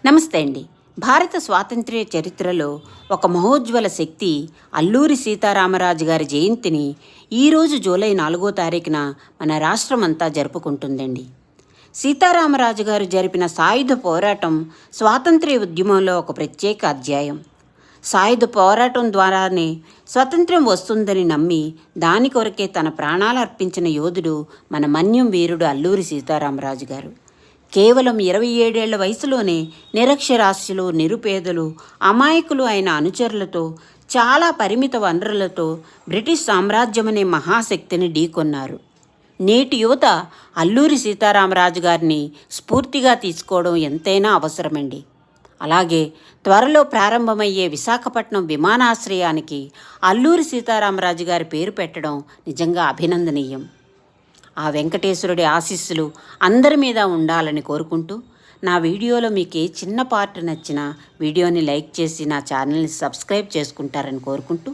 నమస్తే అండి. భారత స్వాతంత్ర్య చరిత్రలో ఒక మహోజ్వల శక్తి అల్లూరి సీతారామరాజు గారి జయంతిని ఈరోజు జూలై 4వ తారీఖున మన రాష్ట్రమంతా జరుపుకుంటుందండి. సీతారామరాజు గారు జరిపిన సాయుధ పోరాటం స్వాతంత్ర్య ఉద్యమంలో ఒక ప్రత్యేక అధ్యాయం. సాయుధ పోరాటం ద్వారానే స్వతంత్రం వస్తుందని నమ్మి దాని కొరకే తన ప్రాణాలు అర్పించిన యోధుడు మన మన్యం వీరుడు అల్లూరి సీతారామరాజు గారు. కేవలం 27 ఏళ్ల వయసులోనే నిరక్షరాస్యులు, నిరుపేదలు, అమాయకులు అయిన అనుచరులతో, చాలా పరిమిత వనరులతో బ్రిటిష్ సామ్రాజ్యమనే మహాశక్తిని ఢీకొన్నారు. నేటి యువత అల్లూరి సీతారామరాజు గారిని స్ఫూర్తిగా తీసుకోవడం ఎంతైనా అవసరమండి. అలాగే త్వరలో ప్రారంభమయ్యే విశాఖపట్నం విమానాశ్రయానికి అల్లూరి సీతారామరాజు గారి పేరు పెట్టడం నిజంగా అభినందనీయం. ఆ వెంకటేశ్వరుడి ఆశీస్సులు అందరి మీద ఉండాలని కోరుకుంటూ, నా వీడియోలో మీకు ఏ చిన్న పార్ట్ నచ్చినా వీడియోని లైక్ చేసి నా ఛానల్ని సబ్స్క్రైబ్ చేసుకుంటారని కోరుకుంటూ